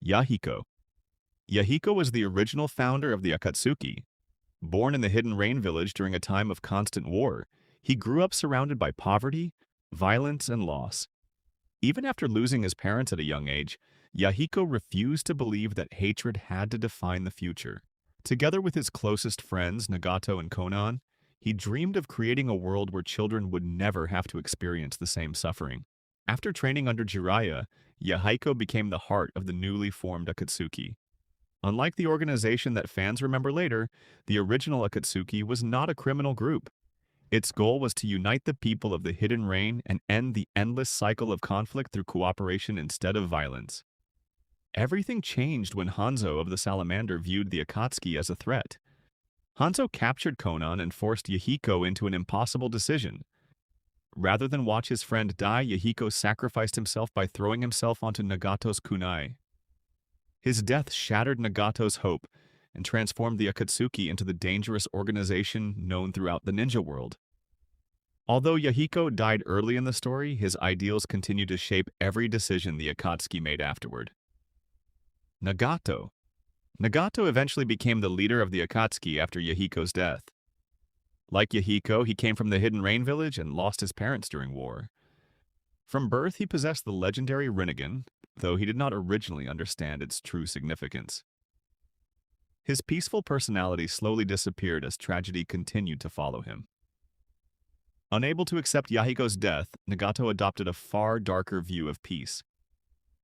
Yahiko. Yahiko was the original founder of the Akatsuki. Born in the Hidden Rain village during a time of constant war, he grew up surrounded by poverty, violence, and loss. Even after losing his parents at a young age, Yahiko refused to believe that hatred had to define the future. Together with his closest friends, Nagato and Konan, he dreamed of creating a world where children would never have to experience the same suffering. After training under Jiraiya, Yahiko became the heart of the newly formed Akatsuki. Unlike the organization that fans remember later, the original Akatsuki was not a criminal group. Its goal was to unite the people of the Hidden Rain and end the endless cycle of conflict through cooperation instead of violence. Everything changed when Hanzo of the Salamander viewed the Akatsuki as a threat. Hanzo captured Konan and forced Yahiko into an impossible decision. Rather than watch his friend die, Yahiko sacrificed himself by throwing himself onto Nagato's kunai. His death shattered Nagato's hope and transformed the Akatsuki into the dangerous organization known throughout the ninja world. Although Yahiko died early in the story, his ideals continued to shape every decision the Akatsuki made afterward. Nagato. Nagato eventually became the leader of the Akatsuki after Yahiko's death. Like Yahiko, he came from the Hidden Rain village and lost his parents during war. From birth, he possessed the legendary Rinnegan, though he did not originally understand its true significance. His peaceful personality slowly disappeared as tragedy continued to follow him. Unable to accept Yahiko's death, Nagato adopted a far darker view of peace.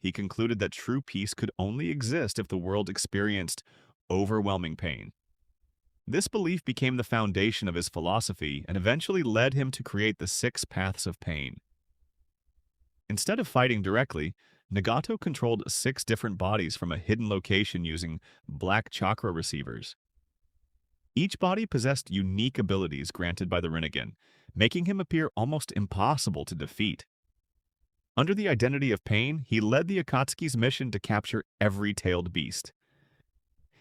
He concluded that true peace could only exist if the world experienced overwhelming pain. This belief became the foundation of his philosophy and eventually led him to create the 6 paths of pain. Instead of fighting directly, Nagato controlled 6 different bodies from a hidden location using black chakra receivers. Each body possessed unique abilities granted by the Rinnegan, making him appear almost impossible to defeat. Under the identity of Pain, he led the Akatsuki's mission to capture every tailed beast.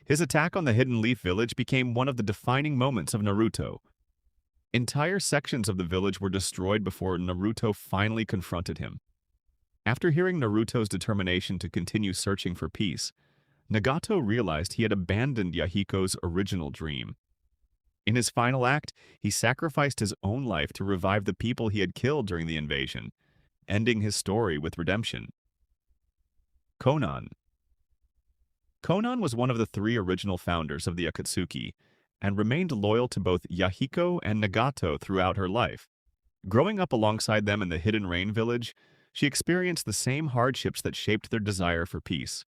His attack on the Hidden Leaf village became one of the defining moments of Naruto. Entire sections of the village were destroyed before Naruto finally confronted him. After hearing Naruto's determination to continue searching for peace, Nagato realized he had abandoned Yahiko's original dream. In his final act, he sacrificed his own life to revive the people he had killed during the invasion, ending his story with redemption. Konan. Konan was one of the 3 original founders of the Akatsuki and remained loyal to both Yahiko and Nagato throughout her life. Growing up alongside them in the Hidden Rain village, she experienced the same hardships that shaped their desire for peace.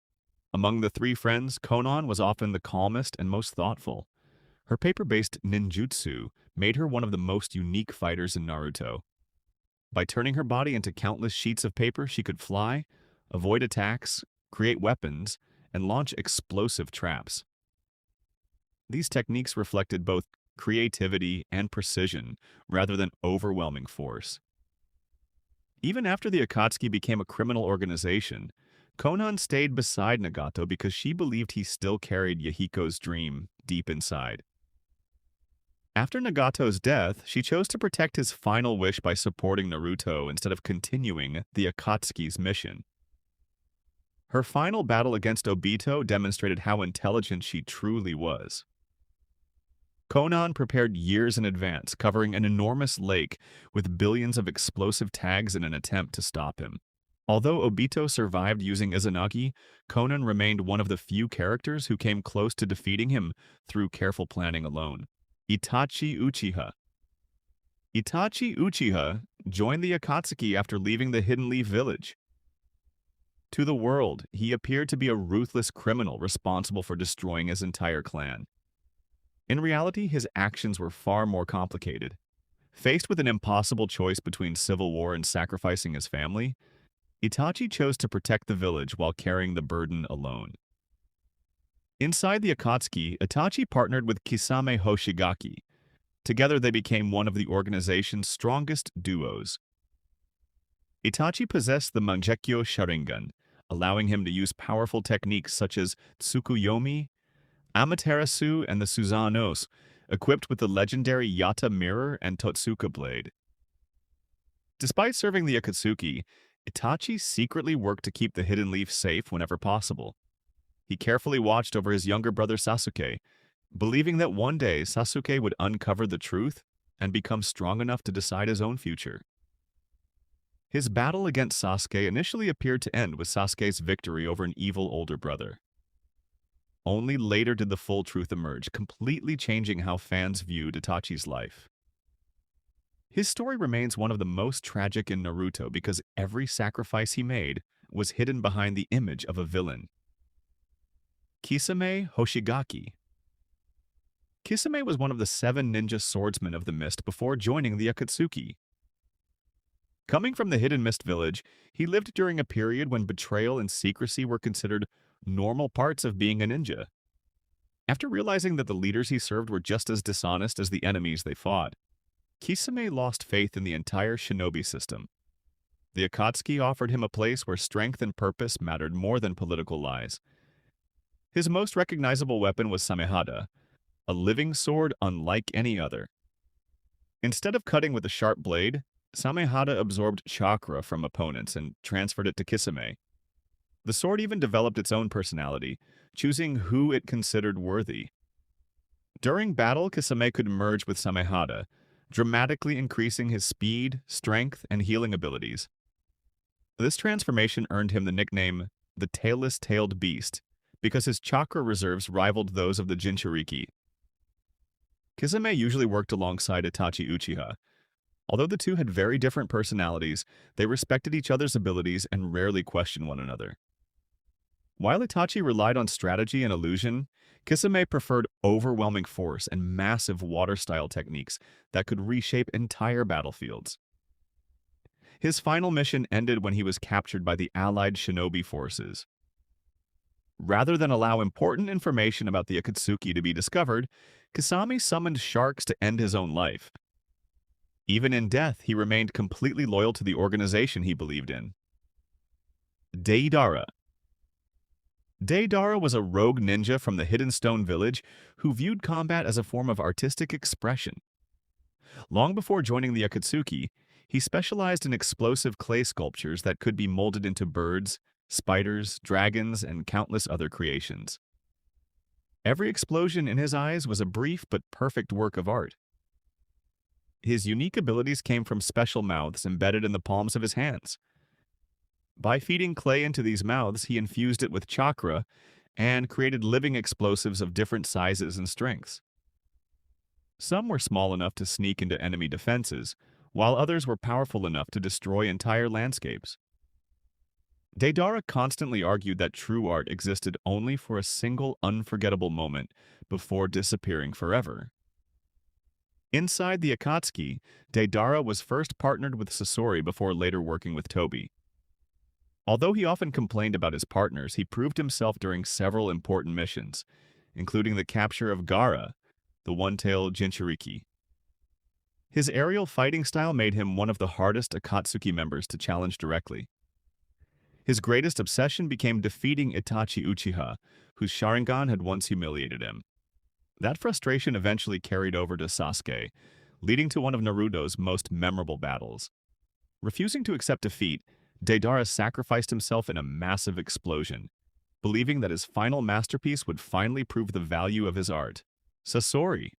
Among the 3 friends, Konan was often the calmest and most thoughtful. Her paper-based ninjutsu made her one of the most unique fighters in Naruto. By turning her body into countless sheets of paper, she could fly, avoid attacks, create weapons, and launch explosive traps. These techniques reflected both creativity and precision rather than overwhelming force. Even after the Akatsuki became a criminal organization, Konan stayed beside Nagato because she believed he still carried Yahiko's dream deep inside. After Nagato's death, she chose to protect his final wish by supporting Naruto instead of continuing the Akatsuki's mission. Her final battle against Obito demonstrated how intelligent she truly was. Konan prepared years in advance, covering an enormous lake with billions of explosive tags in an attempt to stop him. Although Obito survived using Izanagi, Konan remained one of the few characters who came close to defeating him through careful planning alone. Itachi Uchiha. Itachi Uchiha joined the Akatsuki after leaving the Hidden Leaf village. To the world, he appeared to be a ruthless criminal responsible for destroying his entire clan. In reality, his actions were far more complicated. Faced with an impossible choice between civil war and sacrificing his family, Itachi chose to protect the village while carrying the burden alone. Inside the Akatsuki, Itachi partnered with Kisame Hoshigaki. Together they became one of the organization's strongest duos. Itachi possessed the Mangekyo Sharingan, allowing him to use powerful techniques such as Tsukuyomi, Amaterasu, and the Suzanos, equipped with the legendary Yata Mirror and Totsuka Blade. Despite serving the Akatsuki, Itachi secretly worked to keep the Hidden Leaf safe whenever possible. He carefully watched over his younger brother Sasuke, believing that one day Sasuke would uncover the truth and become strong enough to decide his own future. His battle against Sasuke initially appeared to end with Sasuke's victory over an evil older brother. Only later did the full truth emerge, completely changing how fans viewed Itachi's life. His story remains one of the most tragic in Naruto because every sacrifice he made was hidden behind the image of a villain. Kisame Hoshigaki. Kisame was one of the 7 ninja swordsmen of the mist before joining the Akatsuki. Coming from the Hidden Mist village, he lived during a period when betrayal and secrecy were considered normal parts of being a ninja. After realizing that the leaders he served were just as dishonest as the enemies they fought, Kisame lost faith in the entire shinobi system. The Akatsuki offered him a place where strength and purpose mattered more than political lies. His most recognizable weapon was Samehada, a living sword unlike any other. Instead of cutting with a sharp blade, Samehada absorbed chakra from opponents and transferred it to Kisame. The sword even developed its own personality, choosing who it considered worthy. During battle, Kisame could merge with Samehada, dramatically increasing his speed, strength, and healing abilities. This transformation earned him the nickname the Tailless-Tailed Beast, because his chakra reserves rivaled those of the Jinchuriki. Kisame usually worked alongside Itachi Uchiha. Although the two had very different personalities, they respected each other's abilities and rarely questioned one another. While Itachi relied on strategy and illusion, Kisame preferred overwhelming force and massive water-style techniques that could reshape entire battlefields. His final mission ended when he was captured by the allied shinobi forces. Rather than allow important information about the Akatsuki to be discovered, Kisame summoned sharks to end his own life. Even in death, he remained completely loyal to the organization he believed in. Deidara. Deidara was a rogue ninja from the Hidden Stone village who viewed combat as a form of artistic expression. Long before joining the Akatsuki, he specialized in explosive clay sculptures that could be molded into birds, spiders, dragons, and countless other creations. Every explosion in his eyes was a brief but perfect work of art. His unique abilities came from special mouths embedded in the palms of his hands. By feeding clay into these mouths, he infused it with chakra and created living explosives of different sizes and strengths. Some were small enough to sneak into enemy defenses, while others were powerful enough to destroy entire landscapes. Deidara constantly argued that true art existed only for a single unforgettable moment before disappearing forever. Inside the Akatsuki, Deidara was first partnered with Sasori before later working with Tobi. Although he often complained about his partners, he proved himself during several important missions, including the capture of Gaara, the one-tailed Jinchuriki. His aerial fighting style made him one of the hardest Akatsuki members to challenge directly. His greatest obsession became defeating Itachi Uchiha, whose Sharingan had once humiliated him. That frustration eventually carried over to Sasuke, leading to one of Naruto's most memorable battles. Refusing to accept defeat, Deidara sacrificed himself in a massive explosion, believing that his final masterpiece would finally prove the value of his art. Sasori.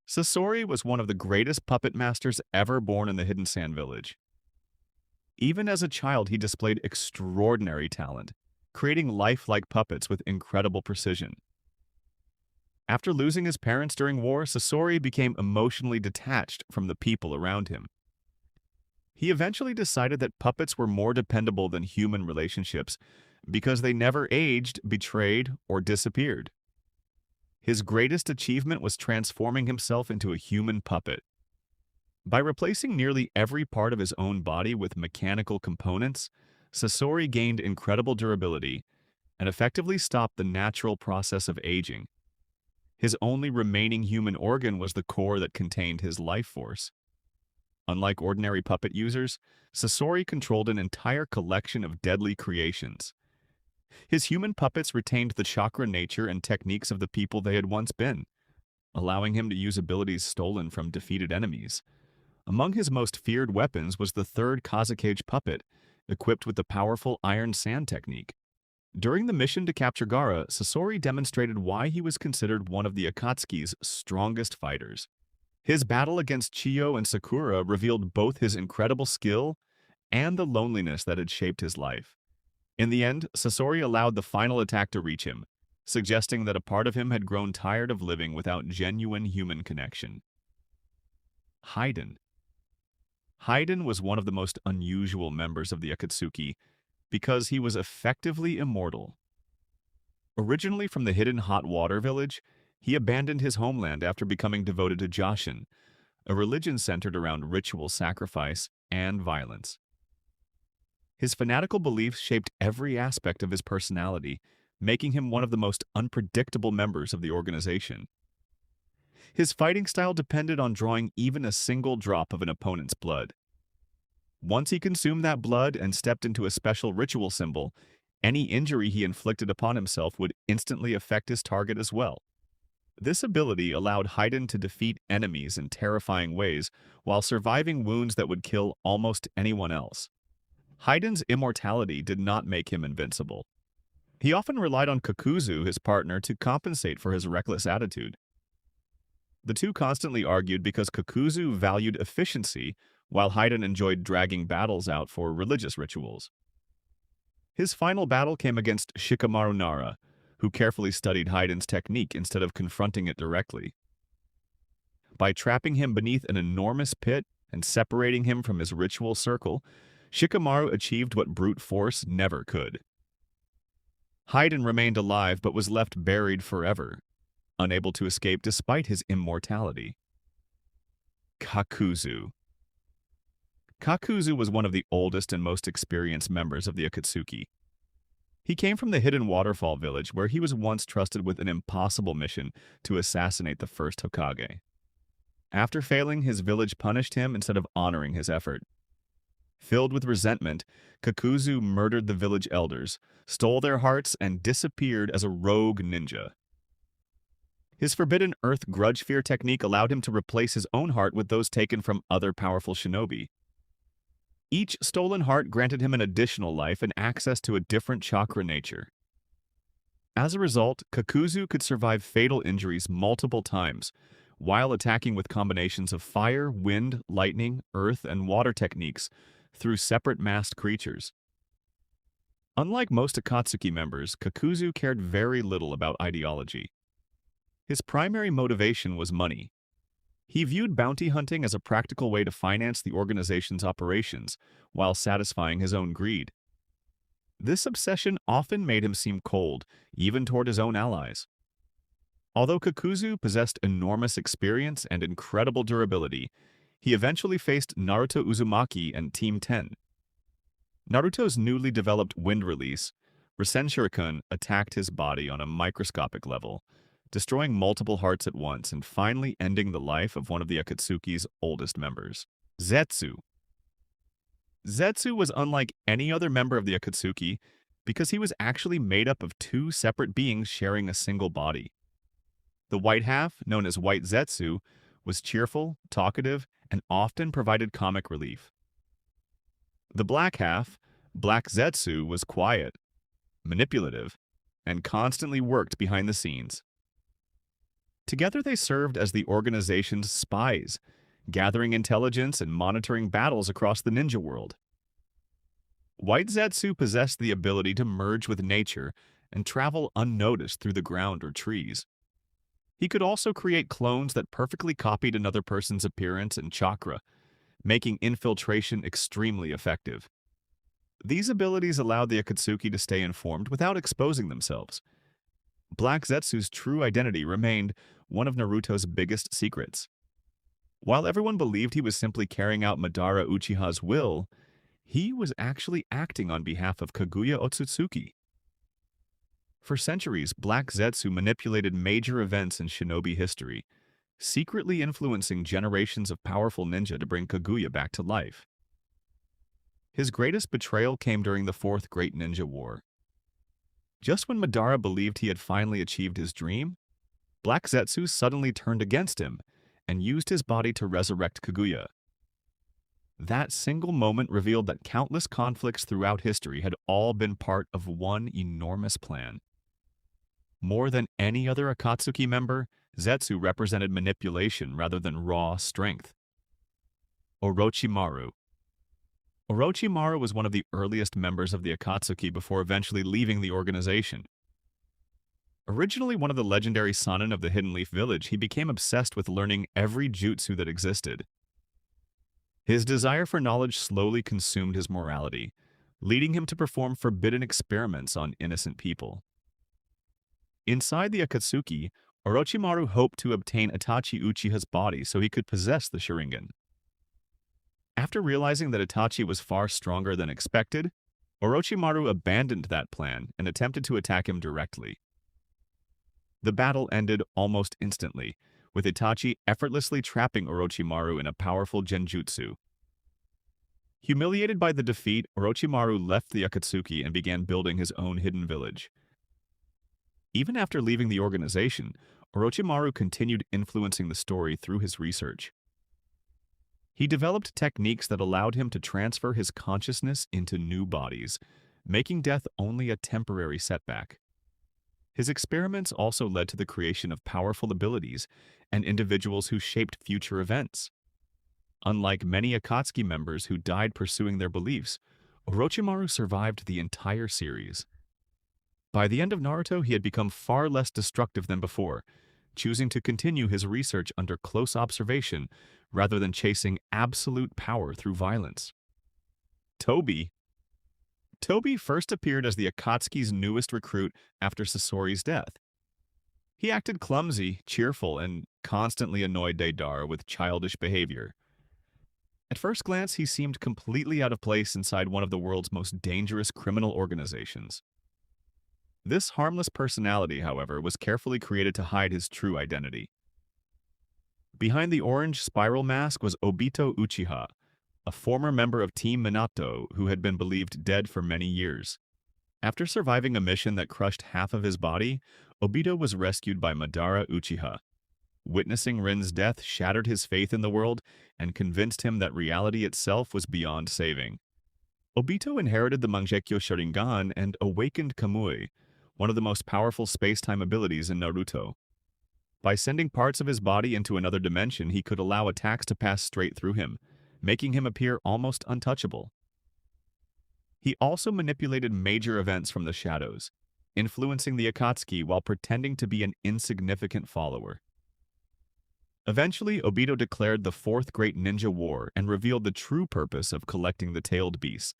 Sasori was one of the greatest puppet masters ever born in the Hidden Sand Village. Even as a child, he displayed extraordinary talent, creating lifelike puppets with incredible precision. After losing his parents during war, Sasori became emotionally detached from the people around him. He eventually decided that puppets were more dependable than human relationships because they never aged, betrayed, or disappeared. His greatest achievement was transforming himself into a human puppet. By replacing nearly every part of his own body with mechanical components, Sasori gained incredible durability and effectively stopped the natural process of aging. His only remaining human organ was the core that contained his life force. Unlike ordinary puppet users, Sasori controlled an entire collection of deadly creations. His human puppets retained the chakra nature and techniques of the people they had once been, allowing him to use abilities stolen from defeated enemies. Among his most feared weapons was the third Kazekage puppet, equipped with the powerful iron sand technique. During the mission to capture Gaara, Sasori demonstrated why he was considered one of the Akatsuki's strongest fighters. His battle against Chiyo and Sakura revealed both his incredible skill and the loneliness that had shaped his life. In the end, Sasori allowed the final attack to reach him, suggesting that a part of him had grown tired of living without genuine human connection. Hidan. Hidan was one of the most unusual members of the Akatsuki because he was effectively immortal. Originally from the hidden hot water village, he abandoned his homeland after becoming devoted to Joshin, a religion centered around ritual sacrifice and violence. His fanatical beliefs shaped every aspect of his personality, making him one of the most unpredictable members of the organization. His fighting style depended on drawing even a single drop of an opponent's blood. Once he consumed that blood and stepped into a special ritual symbol, any injury he inflicted upon himself would instantly affect his target as well. This ability allowed Hidan to defeat enemies in terrifying ways while surviving wounds that would kill almost anyone else. Hidan's immortality did not make him invincible. He often relied on Kakuzu, his partner, to compensate for his reckless attitude. The two constantly argued because Kakuzu valued efficiency while Hidan enjoyed dragging battles out for religious rituals. His final battle came against Shikamaru Nara, who carefully studied Hidan's technique instead of confronting it directly. By trapping him beneath an enormous pit and separating him from his ritual circle, Shikamaru achieved what brute force never could. Hidan remained alive but was left buried forever, unable to escape despite his immortality. Kakuzu. Kakuzu was one of the oldest and most experienced members of the Akatsuki. He came from the hidden waterfall village where he was once trusted with an impossible mission to assassinate the first Hokage. After failing, his village punished him instead of honoring his effort. Filled with resentment, Kakuzu murdered the village elders, stole their hearts, and disappeared as a rogue ninja. His Forbidden Earth Grudge Fear technique allowed him to replace his own heart with those taken from other powerful shinobi. Each stolen heart granted him an additional life and access to a different chakra nature. As a result, Kakuzu could survive fatal injuries multiple times, while attacking with combinations of fire, wind, lightning, earth, and water techniques through separate masked creatures. Unlike most Akatsuki members, Kakuzu cared very little about ideology. His primary motivation was money. He viewed bounty hunting as a practical way to finance the organization's operations, while satisfying his own greed. This obsession often made him seem cold, even toward his own allies. Although Kakuzu possessed enormous experience and incredible durability, he eventually faced Naruto Uzumaki and Team 10. Naruto's newly developed wind release, Rasen Shuriken, attacked his body on a microscopic level, destroying multiple hearts at once and finally ending the life of one of the Akatsuki's oldest members. Zetsu. Zetsu was unlike any other member of the Akatsuki because he was actually made up of two separate beings sharing a single body. The white half, known as White Zetsu, was cheerful, talkative, and often provided comic relief. The black half, Black Zetsu, was quiet, manipulative, and constantly worked behind the scenes. Together they served as the organization's spies, gathering intelligence and monitoring battles across the ninja world. White Zetsu possessed the ability to merge with nature and travel unnoticed through the ground or trees. He could also create clones that perfectly copied another person's appearance and chakra, making infiltration extremely effective. These abilities allowed the Akatsuki to stay informed without exposing themselves. Black Zetsu's true identity remained one of Naruto's biggest secrets. While everyone believed he was simply carrying out Madara Uchiha's will, he was actually acting on behalf of Kaguya Otsutsuki. For centuries, Black Zetsu manipulated major events in shinobi history, secretly influencing generations of powerful ninja to bring Kaguya back to life. His greatest betrayal came during the Fourth Great Ninja War. Just when Madara believed he had finally achieved his dream, Black Zetsu suddenly turned against him and used his body to resurrect Kaguya. That single moment revealed that countless conflicts throughout history had all been part of one enormous plan. More than any other Akatsuki member, Zetsu represented manipulation rather than raw strength. Orochimaru. Orochimaru was one of the earliest members of the Akatsuki before eventually leaving the organization. Originally one of the legendary Sannin of the Hidden Leaf Village, he became obsessed with learning every jutsu that existed. His desire for knowledge slowly consumed his morality, leading him to perform forbidden experiments on innocent people. Inside the Akatsuki, Orochimaru hoped to obtain Itachi Uchiha's body so he could possess the Sharingan. After realizing that Itachi was far stronger than expected, Orochimaru abandoned that plan and attempted to attack him directly. The battle ended almost instantly, with Itachi effortlessly trapping Orochimaru in a powerful genjutsu. Humiliated by the defeat, Orochimaru left the Akatsuki and began building his own hidden village. Even after leaving the organization, Orochimaru continued influencing the story through his research. He developed techniques that allowed him to transfer his consciousness into new bodies, making death only a temporary setback. His experiments also led to the creation of powerful abilities and individuals who shaped future events. Unlike many Akatsuki members who died pursuing their beliefs, Orochimaru survived the entire series. By the end of Naruto, he had become far less destructive than before, choosing to continue his research under close observation rather than chasing absolute power through violence. Tobi first appeared as the Akatsuki's newest recruit after Sasori's death. He acted clumsy, cheerful, and constantly annoyed Deidara with childish behavior. At first glance, he seemed completely out of place inside one of the world's most dangerous criminal organizations. This harmless personality, however, was carefully created to hide his true identity. Behind the orange spiral mask was Obito Uchiha, a former member of Team Minato who had been believed dead for many years. After surviving a mission that crushed half of his body, Obito was rescued by Madara Uchiha. Witnessing Rin's death shattered his faith in the world and convinced him that reality itself was beyond saving. Obito inherited the Mangekyo Sharingan and awakened Kamui, one of the most powerful space-time abilities in Naruto. By sending parts of his body into another dimension, he could allow attacks to pass straight through him, making him appear almost untouchable. He also manipulated major events from the shadows, influencing the Akatsuki while pretending to be an insignificant follower. Eventually, Obito declared the Fourth Great Ninja War and revealed the true purpose of collecting the tailed beasts.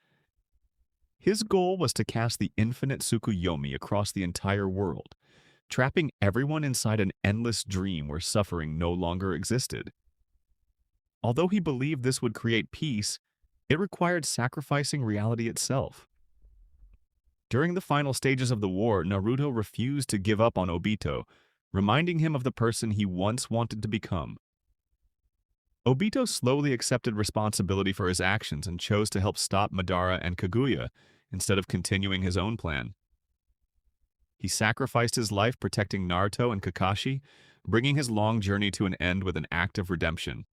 His goal was to cast the infinite Tsukuyomi across the entire world, trapping everyone inside an endless dream where suffering no longer existed. Although he believed this would create peace, it required sacrificing reality itself. During the final stages of the war, Naruto refused to give up on Obito, reminding him of the person he once wanted to become. Obito slowly accepted responsibility for his actions and chose to help stop Madara and Kaguya instead of continuing his own plan. He sacrificed his life protecting Naruto and Kakashi, bringing his long journey to an end with an act of redemption.